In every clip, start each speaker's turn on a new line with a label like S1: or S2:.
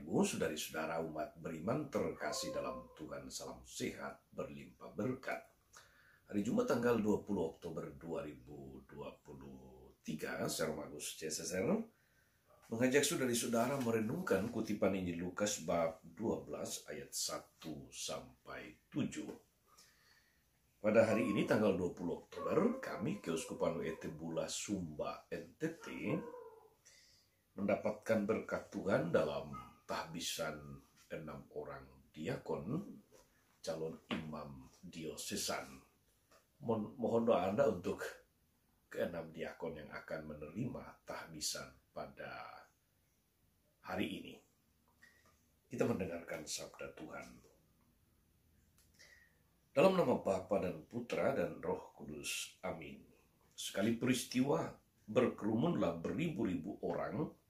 S1: Ibu, saudari-saudara umat beriman terkasih dalam Tuhan, salam sehat berlimpah berkat. Hari Jumat tanggal 20 Oktober 2023, saya Romagus CSSR mengajak saudari-saudara merenungkan kutipan Injil Lukas bab 12 ayat 1 sampai 7. Pada hari ini tanggal 20 Oktober, kami Keuskupan WT Bula Sumba NTT mendapatkan berkat Tuhan dalam tahbisan 6 orang diakon calon imam diosesan. Mohon doa Anda untuk ke-6 diakon yang akan menerima tahbisan pada hari ini. Kita mendengarkan sabda Tuhan. Dalam nama Bapa dan Putra dan Roh Kudus. Amin. Sekali peristiwa berkerumunlah beribu-ribu orang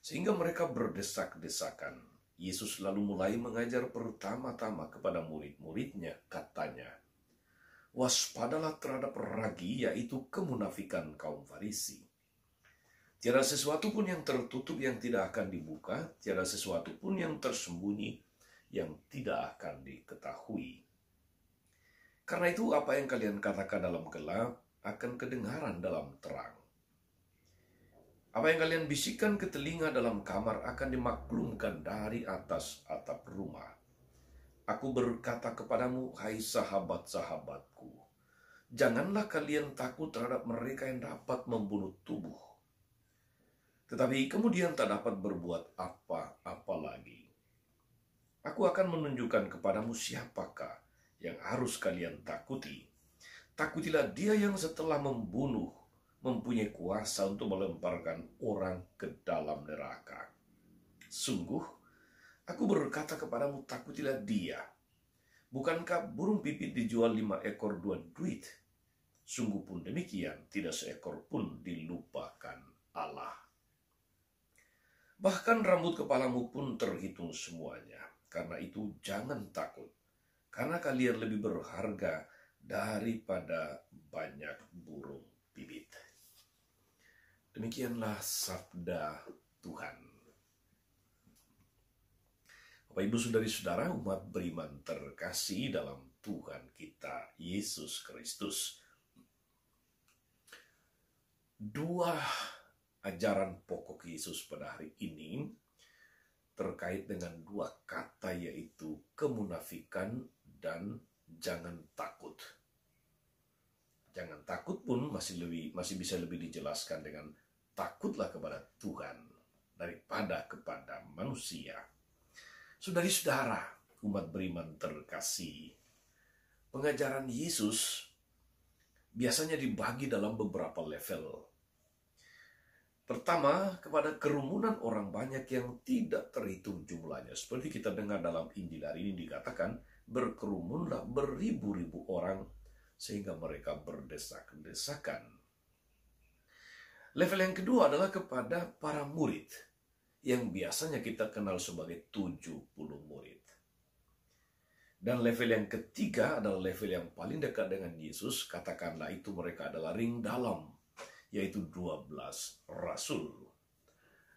S1: sehingga mereka berdesak-desakan. Yesus lalu mulai mengajar pertama-tama kepada murid-muridnya, katanya, waspadalah terhadap ragi, yaitu kemunafikan kaum Farisi. Tiada sesuatu pun yang tertutup yang tidak akan dibuka, tiada sesuatu pun yang tersembunyi yang tidak akan diketahui. Karena itu apa yang kalian katakan dalam gelap akan kedengaran dalam terang. Apa yang kalian bisikkan ke telinga dalam kamar akan dimaklumkan dari atas atap rumah. Aku berkata kepadamu, hai sahabat-sahabatku, janganlah kalian takut terhadap mereka yang dapat membunuh tubuh, tetapi kemudian tak dapat berbuat apa-apa lagi. Aku akan menunjukkan kepadamu siapakah yang harus kalian takuti. Takutilah dia yang setelah membunuh mempunyai kuasa untuk melemparkan orang ke dalam neraka. Sungguh, aku berkata kepadamu, takutilah dia. Bukankah burung pipit dijual 5 ekor 2 duit? Sungguh pun demikian, tidak seekor pun dilupakan Allah. Bahkan rambut kepalamu pun terhitung semuanya. Karena itu jangan takut, karena kalian lebih berharga daripada banyak burung pipit. Demikianlah sabda Tuhan. Bapak Ibu saudari-saudara umat beriman terkasih dalam Tuhan kita Yesus Kristus. 2 ajaran pokok Yesus pada hari ini terkait dengan 2 kata, yaitu kemunafikan dan jangan takut. Jangan takut pun masih bisa lebih dijelaskan dengan takutlah kepada Tuhan daripada kepada manusia. Saudari-saudara, umat beriman terkasih, pengajaran Yesus biasanya dibagi dalam beberapa level. Pertama, kepada kerumunan orang banyak yang tidak terhitung jumlahnya. Seperti kita dengar dalam Injil hari ini dikatakan, berkerumunlah beribu-ribu orang sehingga mereka berdesak-desakan. Level yang kedua adalah kepada para murid, yang biasanya kita kenal sebagai 70 murid. Dan level yang ketiga adalah level yang paling dekat dengan Yesus, katakanlah itu mereka adalah ring dalam, yaitu 12 rasul.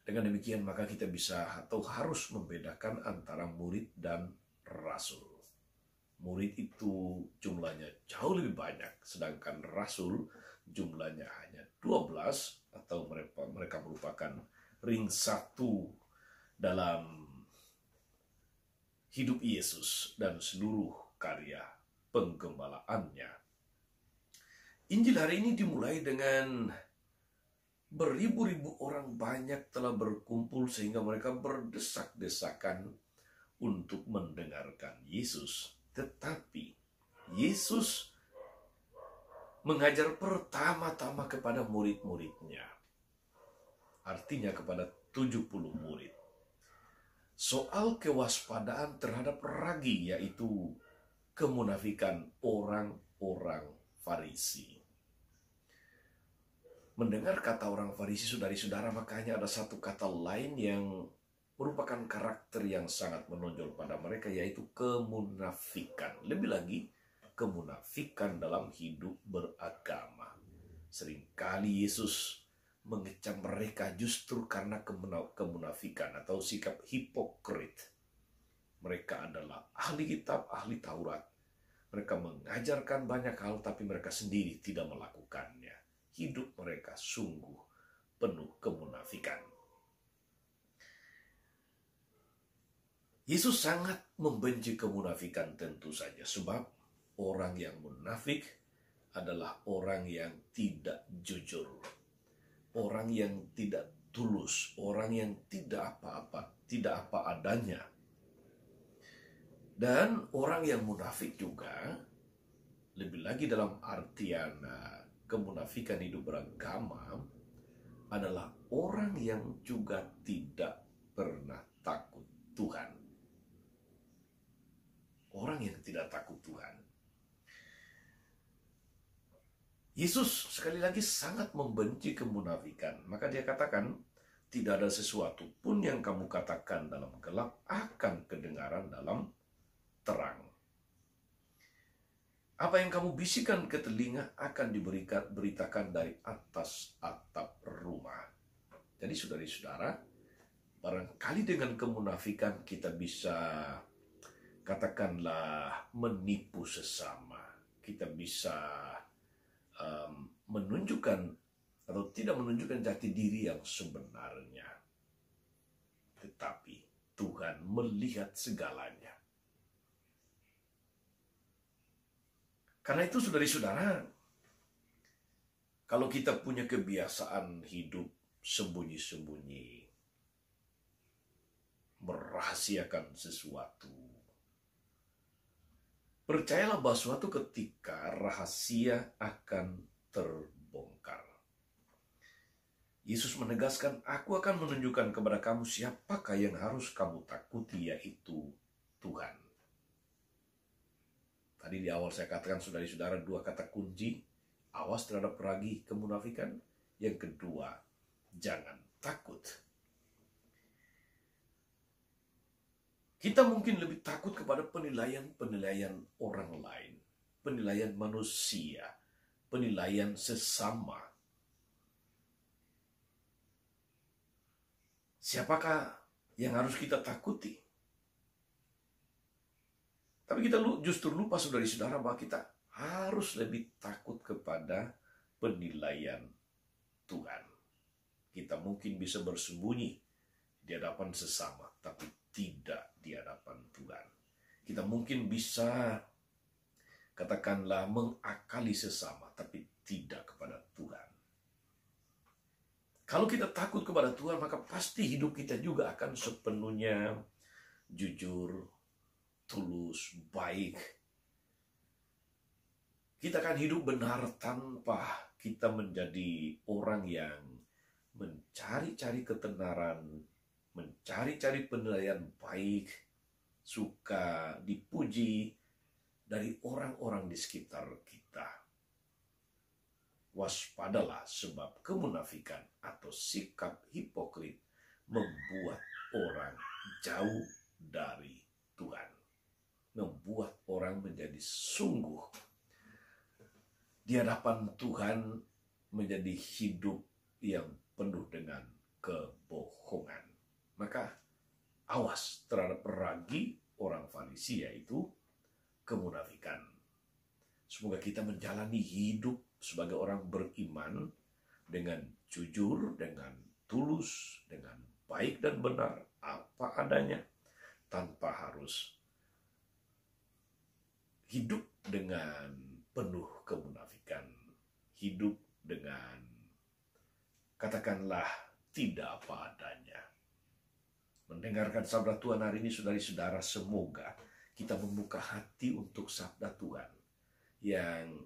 S1: Dengan demikian maka kita bisa atau harus membedakan antara murid dan rasul. Murid itu jumlahnya jauh lebih banyak, sedangkan rasul jumlahnya hanya 12, atau mereka merupakan ring 1 dalam hidup Yesus dan seluruh karya penggembalaannya. Injil hari ini dimulai dengan beribu-ribu orang banyak telah berkumpul sehingga mereka berdesak-desakan untuk mendengarkan Yesus. Tetapi Yesus mengajar pertama-tama kepada murid-muridnya. Artinya kepada 70 murid. Soal kewaspadaan terhadap ragi, yaitu kemunafikan orang-orang Farisi. Mendengar kata orang Farisi, saudari-saudara, makanya ada satu kata lain yang merupakan karakter yang sangat menonjol pada mereka, yaitu kemunafikan. Lebih lagi, kemunafikan dalam hidup beragama. Seringkali Yesus mengecam mereka justru karena kemunafikan atau sikap hipokrit. Mereka adalah ahli kitab, ahli Taurat. Mereka mengajarkan banyak hal, tapi mereka sendiri tidak melakukannya. Hidup mereka sungguh penuh kemunafikan. Yesus sangat membenci kemunafikan tentu saja, sebab orang yang munafik adalah orang yang tidak jujur, orang yang tidak tulus, orang yang tidak apa-apa, tidak apa adanya. Dan orang yang munafik juga, lebih lagi dalam artian kemunafikan hidup beragama, adalah orang yang juga tidak pernah takut Tuhan. Orang yang tidak takut Tuhan. Yesus sekali lagi sangat membenci kemunafikan. Maka dia katakan, tidak ada sesuatu pun yang kamu katakan dalam gelap akan kedengaran dalam terang. Apa yang kamu bisikan ke telinga akan diberitakan dari atas atap rumah. Jadi saudara-saudara, barangkali dengan kemunafikan kita bisa katakanlah menipu sesama. Kita bisa menunjukkan atau tidak menunjukkan jati diri yang sebenarnya. Tetapi Tuhan melihat segalanya. Karena itu saudara-saudara, kalau kita punya kebiasaan hidup sembunyi-sembunyi, merahasiakan sesuatu, percayalah bahwa suatu ketika rahasia akan terbongkar. Yesus menegaskan, aku akan menunjukkan kepada kamu siapakah yang harus kamu takuti, yaitu Tuhan. Tadi di awal saya katakan saudara-saudara dua kata kunci, awas terhadap ragi kemunafikan. Yang kedua, jangan takut. Kita mungkin lebih takut kepada penilaian orang lain, penilaian manusia, penilaian sesama. Siapakah yang harus kita takuti? Tapi kita justru lupa saudara-saudara bahwa kita harus lebih takut kepada penilaian Tuhan. Kita mungkin bisa bersembunyi di hadapan sesama, tapi tidak di hadapan Tuhan. Kita mungkin bisa katakanlah mengakali sesama, tapi tidak kepada Tuhan. Kalau kita takut kepada Tuhan, maka pasti hidup kita juga akan sepenuhnya jujur, tulus, baik. Kita akan hidup benar tanpa kita menjadi orang yang mencari-cari ketenaran, mencari-cari penilaian baik, suka dipuji dari orang-orang di sekitar kita. Waspadalah, sebab kemunafikan atau sikap hipokrit membuat orang jauh dari Tuhan. Membuat orang menjadi sungguh di hadapan Tuhan, menjadi hidup yang penuh dengan kebohongan. Maka awas terhadap ragi orang Farisi, yaitu kemunafikan. Semoga kita menjalani hidup sebagai orang beriman dengan jujur, dengan tulus, dengan baik dan benar, apa adanya, tanpa harus hidup dengan penuh kemunafikan, hidup dengan katakanlah tidak apa adanya. Mendengarkan sabda Tuhan hari ini saudara-saudara, semoga kita membuka hati untuk sabda Tuhan yang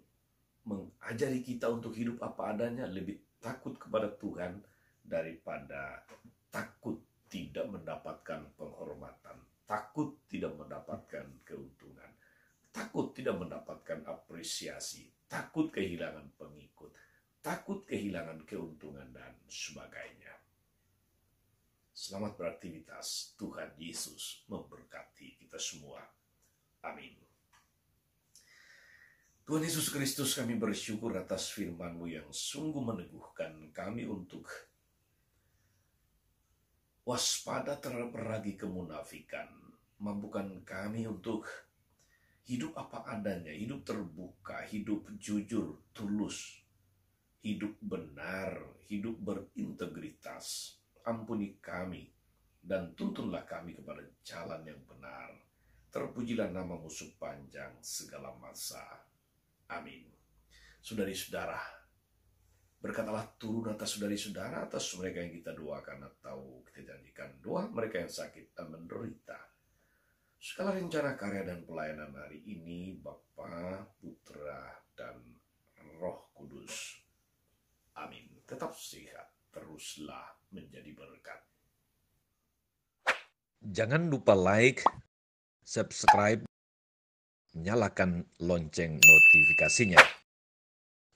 S1: mengajari kita untuk hidup apa adanya, lebih takut kepada Tuhan daripada takut tidak mendapatkan penghormatan, takut tidak mendapatkan keuntungan, takut tidak mendapatkan apresiasi, takut kehilangan pengikut, takut kehilangan keuntungan, dan sebagainya. Selamat beraktivitas. Tuhan Yesus memberkati kita semua. Amin. Tuhan Yesus Kristus, kami bersyukur atas firman-Mu yang sungguh meneguhkan kami untuk waspada terhadap ragi kemunafikan. Mampukan kami untuk hidup apa adanya, hidup terbuka, hidup jujur, tulus, hidup benar, hidup berintegritas. Ampuni kami dan tuntunlah kami kepada jalan yang benar. Terpujilah nama-Mu sepanjang segala masa. Amin. Saudari-saudara, berkat Allah turun atas saudari-saudara, atas mereka yang kita doakan atau kita janjikan doa, mereka yang sakit dan menderita. Segala rencana karya dan pelayanan hari ini, Bapa, Putra, dan Roh Kudus. Amin. Tetap sehat, teruslah menjadi berkat.
S2: Jangan lupa like, subscribe, nyalakan lonceng notifikasinya.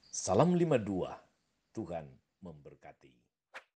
S2: Salam 52, Tuhan memberkati.